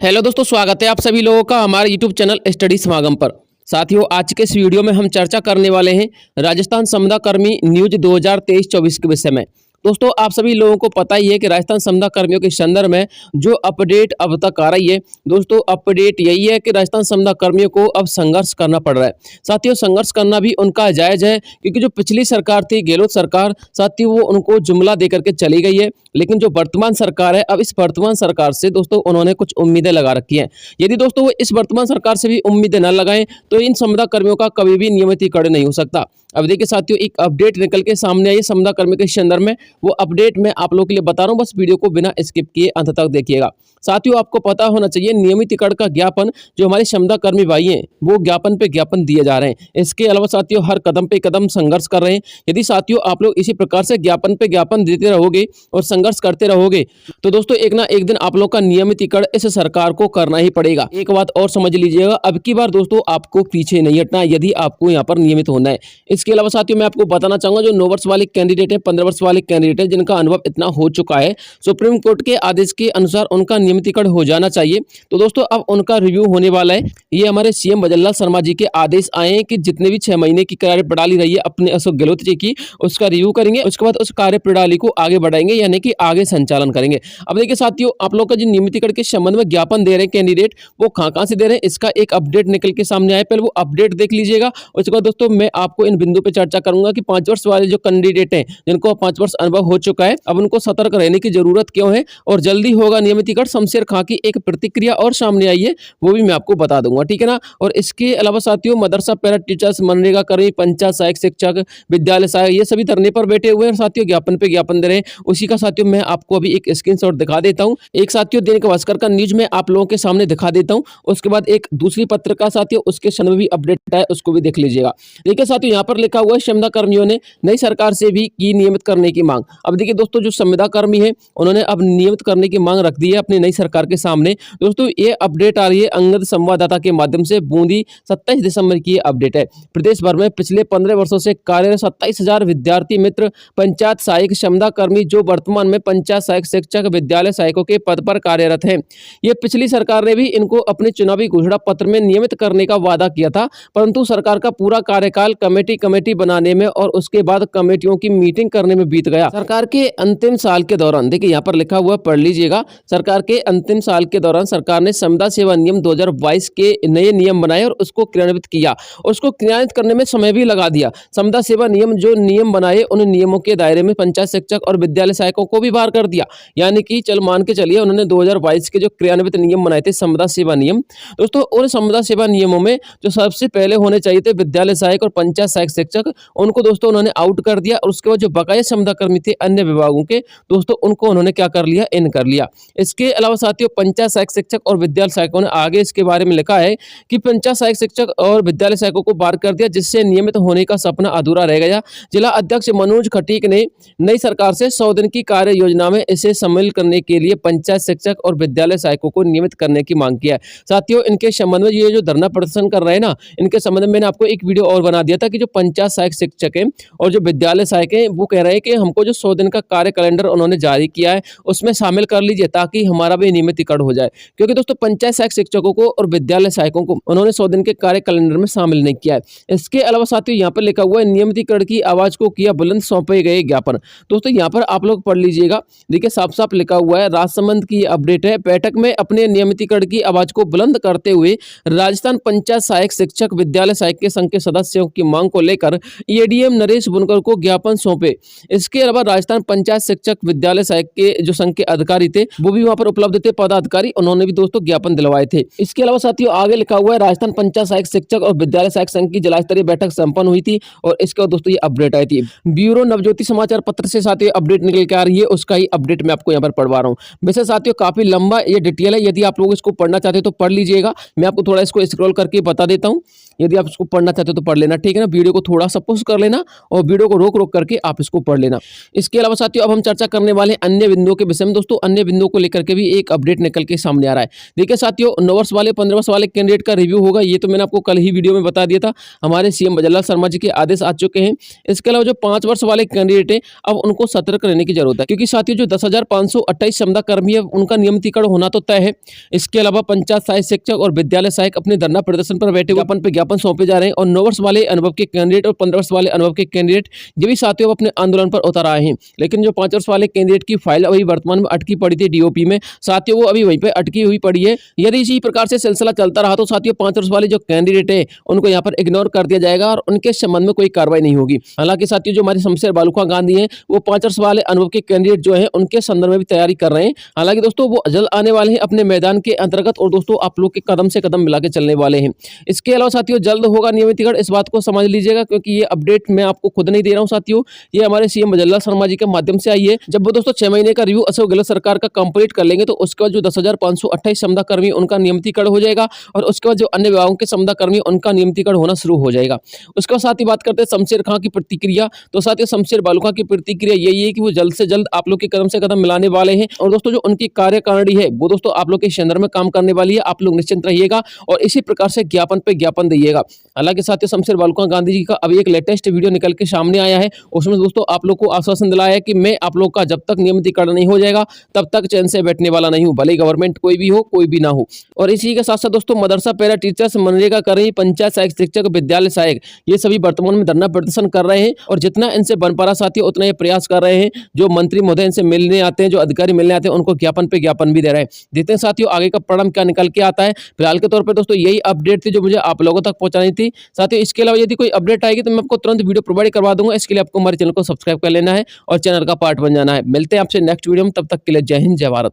Hello दोस्तों, स्वागत है आप सभी लोगों का हमारे यूट्यूब चैनल स्टडी समागम पर। साथियों, आज के इस वीडियो में हम चर्चा करने वाले हैं राजस्थान संविदा कर्मी न्यूज 2023-24 के विषय में। दोस्तों, आप सभी लोगों को पता ही है कि राजस्थान संविदा कर्मियों के संदर्भ में जो अपडेट अब तक आ रही है, दोस्तों अपडेट यही है कि राजस्थान संविदा कर्मियों को अब संघर्ष करना पड़ रहा है। साथियों, संघर्ष करना भी उनका जायज है, क्योंकि जो पिछली सरकार थी गहलोत सरकार, साथियों वो उनको जुमला दे करके चली गई है। लेकिन जो वर्तमान सरकार है, अब इस वर्तमान सरकार से दोस्तों उन्होंने कुछ उम्मीदें लगा रखी हैं। यदि दोस्तों वो इस वर्तमान सरकार से भी उम्मीदें न लगाएं तो इन संविदा कर्मियों का कभी भी नियमितीकरण नहीं हो सकता। अब देखिए साथियों, एक अपडेट निकल के सामने आई संविदा कर्मी के संदर्भ में। वो अपडेट मैं आप लोगों के लिए बता रहा हूं, बस वीडियो को बिना स्किप किए अंत तक देखिएगा। साथियों, आपको पता होना चाहिए नियमितीकरण का ज्ञापन जो हमारे संविदा कर्मी भाई हैं वो ज्ञापन पे ज्ञापन दिए जा रहे हैं। इसके अलावा साथियों हर कदम पे कदम संघर्ष कर रहे हैं। यदि साथियों आप लोग इसी प्रकार से ज्ञापन पे ज्ञापन देते रहोगे और संघर्ष करते रहोगे तो दोस्तों एक ना एक दिन आप लोग का नियमितीकरण इस सरकार को करना ही पड़ेगा। एक बात और समझ लीजिएगा, अब की बार दोस्तों आपको पीछे नहीं हटना यदि आपको यहाँ पर नियमित होना है। इसके अलावा साथियों मैं आपको बताना चाहूंगा, जो 9 वर्ष वाले कैंडिडेट है, 15 वर्ष वाले कैंडिडेट है, जिनका अनुभव इतना हो चुका है, सुप्रीम कोर्ट के आदेश के अनुसार उनका नियमितीकरण हो जाना चाहिए। तो दोस्तों अब उनका रिव्यू होने वाला है। ये हमारे सीएम भजनलाल शर्मा जी के आदेश आए हैं कि जितने भी 6 महीने की कार्य प्रणाली रही है अपने अशोक गहलोत जी की, उसका रिव्यू करेंगे। उसके बाद उस कार्य प्रणाली को आगे बढ़ाएंगे, यानी कि आगे संचालन करेंगे। अब देखिए साथियों, आप लोग का जो नियमितीकरण के संबंध में ज्ञापन दे रहे हैं कैंडिडेट, वो कहां से दे रहे हैं, इसका एक अपडेट निकल के सामने आए। पहले वो अपडेट देख लीजिएगा। उसके बाद दोस्तों मैं आपको इन बिंदु पे चर्चा करूंगा कि 5 वर्ष वाले जो कैंडिडेट हैं, जिनको 5 वर्ष अनुभव हो चुका है, अब उनको सतर्क रहने की जरूरत क्यों है और जल्दी होगा नियमितीकरण। शमशेर खां की एक प्रतिक्रिया और सामने आई है, वो भी मैं आपको बता दूंगा, ठीक है ना। और इसके अलावा साथियों मदरसा पैरा टीचर्स, मनरेगा कर्मी, पंचायत सहायक शिक्षक, विद्यालय सहायक, ये सभी धरने पर बैठे हुए हैं। साथियों ज्ञापन पे ज्ञापन दे रहे हैं। उसी का साथियों मैं आपको अभी एक स्क्रीनशॉट दिखा देता हूं। एक साथियों दैनिक भास्कर का न्यूज में आप लोगों के सामने दिखा देता हूं। उसके बाद एक दूसरी पत्रिका साथियों उसके समय भी अपडेट है, उसको भी देख लीजिएगा। देखिए साथियों यहाँ पर लिखा हुआ है संविदा कर्मियों ने नई सरकार से भी की नियमित करने की मांग। अब देखिए दोस्तों, जो संविदा कर्मी है उन्होंने अब नियमित करने की मांग रख दी है अपनी नई सरकार के सामने। दोस्तों ये अपडेट आ रही है अंगद संवाददाता के माध्यम से। बूंदी 27 दिसंबर की अपडेट है। प्रदेश भर में पिछले 15 वर्षों से कार्यरत 27,000 विद्यार्थी मित्र पंचायत सहायक संविदा कर्मी जो वर्तमान में पंचायत सहायक शिक्षक, विद्यालय सहायकों के पद पर कार्यरत हैं। ये पिछली सरकार ने भी इनको अपने चुनावी घोषणा पत्र में नियमित करने का वादा किया था, परंतु सरकार का पूरा कार्यकाल कमेटी बनाने में और उसके बाद कमेटियों की मीटिंग करने में बीत गया। सरकार के अंतिम साल के दौरान, देखिए यहाँ पर लिखा हुआ पढ़ लीजिएगा, सरकार के अंतिम साल के दौरान सरकार ने संविदा सेवा नियम 2022 के नए नियम बनाए और उसको क्रियान्वित किया। उसको क्रियान्वित करने में समय भी लगा दिया। संविदा सेवा नियम जो नियम बनाए उन नियमों के दायरे में पंचायत शिक्षक और विद्यालय सहायकों को भी बाहर कर दिया। यानी कि चल मान के चलिए उन्होंने 2022 के जो क्रियान्वित नियम बनाए थे संविदा सेवा नियम, दोस्तों उन संविदा सेवा नियमों में जो सबसे पहले होने चाहिए थे विद्यालय सहायक और पंचायत सहायक शिक्षक, उनको दोस्तों उन्होंने आउट कर दिया। और उसके बाद जो बकाया संविदा कर्मी थे अन्य विभागों के, दोस्तों उनको उन्होंने क्या कर लिया, इन कर लिया। इसके अलावा साथियों पंचायत सहायक शिक्षक और विद्यालय सहायकों ने आगे इसके बारे में लिखा है कि पंचायत सहायक शिक्षक और विद्यालय सहायकों को बाहर कर दिया, जिससे नियमित होने का सपना अधूरा रह गया। जिला अध्यक्ष मनोज खटीक ने नई सरकार से 100 दिन की कार्य योजना में इसे शामिल करने के लिए पंचायत शिक्षक और विद्यालय सहायकों को नियमित करने की मांग किया है। साथियों इनके संबंध में ये जो धरना प्रदर्शन कर रहे हैं ना, इनके संबंध में मैंने आपको एक वीडियो और बना दिया था कि जो पंचायत सहायक शिक्षक है और जो विद्यालय सहायक है वो कह रहे हैं कि हमको जो 100 दिन का कार्य कैलेंडर उन्होंने जारी किया है उसमें शामिल कर लीजिए ताकि हमारा भी नियमितीकरण हो जाए। क्योंकि दोस्तों पंचायत सहायक शिक्षकों को और विद्यालय सहायकों को उन्होंने 100 दिन के कार्य कैलेंडर में शामिल नहीं किया है। इसके अलावा साथियों यहाँ पर लिखा हुआ है नियमितीकरण की आवाज को किया बुलंद, सौंपे गए ज्ञापन। दोस्तों यहाँ पर आप लोग पढ़ लीजिएगा, देखिए साफ साफ लिखा हुआ है। राजसमंद की अपडेट है। बैठक में अपने नियमितीकरण की आवाज को बुलंद करते हुए राजस्थान पंचायत सहायक शिक्षक विद्यालय सहायक के संघ के सदस्यों की मांग को लेकर एडीएम नरेश बुनकर को ज्ञापन सौंपे। इसके अलावा राजस्थान पंचायत शिक्षक विद्यालय सहायक के जो संघ के अधिकारी थे वो भी वहां पर उपलब्ध थे, पदाधिकारी, उन्होंने भी दोस्तों ज्ञापन दिलवाए थे। इसके अलावा साथियों आगे लिखा हुआ है राजस्थान पंचायत सहायक शिक्षक और विद्यालय सहायक संघ की जिला स्तरीय बैठक संपन्न हुई थी और इसके बाद दोस्तों ये अपडेट आई थी। ब्यूरो नवज्योति समाचार पत्र से साथियों अपडेट निकल के आ रही है, उसका ही अपडेट मैं आपको यहाँ पर पढ़वा रहा हूँ। वैसे साथियों काफी लंबा ये डिटेल है, यदि आप लोग इसको पढ़ना चाहते हो तो पढ़ लीजिएगा। मैं आपको थोड़ा इसको स्क्रॉल करके बता देता हूँ। यदि आप इसको पढ़ना चाहते हो तो पढ़ लेना, ठीक है ना। वीडियो को थोड़ा सा पॉज कर लेना और वीडियो को रोक रोक करके आप इसको पढ़ लेना। इसके अलावा साथियों अब हम चर्चा करने वाले अन्य बिंदुओं के विषय में। दोस्तों अन्य बिंदुओं को लेकर के भी एक अपडेट निकल के सामने आ रहा है। देखिए साथियों 9 वर्ष वाले 15 वर्ष वाले कैंडिडेट का रिव्यू होगा, ये तो मैंने आपको कल ही वीडियो में बता दिया था। हमारे सीएम भजनलाल शर्मा जी के आदेश आ चुके हैं। इसके अलावा जो 5 वर्ष वाले कैंडिडेट हैं अब उनको सतर्क रहने की जरूरत है, क्योंकि साथियों जो 10,528 क्षमता कर्मी है उनका नियमितीकरण होना तो तय है। इसके अलावा पंचायत सहायक शिक्षक और विद्यालय सहायक अपने धरना प्रदर्शन पर बैठे ज्ञापन पे ज्ञापन सौंपे जा रहे हैं और 9 वर्ष वाले अनुभव के कैंडिडेट और 15 वर्ष वाले अनुभव के कैंडिडेट ये भी साथियों अपने आंदोलन पर उतर आए हैं। लेकिन जो 5 वर्ष वाले कैंडिडेट की फाइल अभी वर्तमान में अटकी पड़ी थी डीओपी में, साथियों वो अभी वहीं पे अटकी हुई पड़ी है। यदि इसी प्रकार से सिलसिला चलता रहा तो साथियों 5 वर्ष वाले जो कैंडिडेट है उनको यहाँ पर इग्नोर कर दिया जाएगा और उनके संबंध में कोई कार्रवाई नहीं होगी। हालांकि साथियों जो हमारे शमशेर बालूका गांधी हैं वो 5 वर्ष वाले अनुभव के कैंडिडेट जो है उनके संदर्भ में भी तैयारी कर रहे हैं। हालांकि दोस्तों वो जल्द आने वाले हैं अपने मैदान के अंतर्गत और दोस्तों आप लोग के कदम से कदम मिला के चलने वाले हैं। इसके अलावा साथियों जल्द होगा नियमितीकरण, इस बात को समझ लीजिएगा, क्योंकि ये अपडेट मैं आपको खुद नहीं दे रहा हूँ साथियों, ये हमारे सीएम भजनलाल शर्मा जी के माध्यम से आई है। जब वो दोस्तों 6 महीने का रिव्यू अशोक गहलोत सरकार का कंप्लीट कर लेंगे तो उसके बाद जो 10,528 क्षमता कर्मी उनका नियमितीकरण हो जाएगा और उसके बाद जो अन्य विभागों के क्षमता कर्मी उनका नियमितीकरण होना शुरू हो जाएगा। उसके बाद साथ ही बात करते हैं शमशेर खां की प्रतिक्रिया। तो साथियों शमशेर बालूका की प्रतिक्रिया यही है कि वो जल्द से जल्द आप लोग के कदम से कदम मिलाने वाले हैं और दोस्तों जो उनकी कार्यकारिणी है वो दोस्तों आप लोग के संदर्भ में काम करने वाली है। आप लोग निश्चिंत रहिएगा और इसी प्रकार से ज्ञापन पे ज्ञापन दीजिएगा। हालांकि साथियों शमशेर बालूका गांधी जी का अभी एक लेटेस्ट वीडियो निकल के सामने आया है, उसमें दोस्तों आप लोग को आश्वासन दिलाया है कि मैं आप लोग का जब तक नियमितीकरण नहीं हो जाएगा तब तक चैन से बैठने वाला नहीं हूं, भले गवर्नमेंट कोई भी हो कोई भी ना हो। और इसी के साथ साथ दोस्तों मदरसा पैरा टीचर्स, मनरेगा कर्मी, पंचायत सहायक शिक्षक, विद्यालय सहायक ये सभी वर्तमान में धरना प्रदर्शन कर रहे हैं और जितना इनसे बन पा रहा साथियों उतना ये प्रयास कर रहे हैं। जो मंत्री महोदय इनसे मिलने आते हैं, जो अधिकारी मिलने आते हैं, उनको ज्ञापन पे ज्ञापन भी दे रहे हैं। देखते हैं साथियों आगे का परिणाम क्या निकल के आता है। फिलहाल के तौर पर दोस्तों यही अपडेट थी जो मुझे आप लोगों तक पहुंचानी थी। साथियों इसके अलावा यदि कोई अपडेट आएगी तो मैं आपको तुरंत वीडियो प्रोवाइड करवा दूंगा। इसके लिए आपको हमारे चैनल को सब्सक्राइब कर लेना है और चैनल का पार्ट बन जाना है। मिलते हैं आपसे नेक्स्ट वीडियो में, तब तक के लिए जय हिंद जय भारत।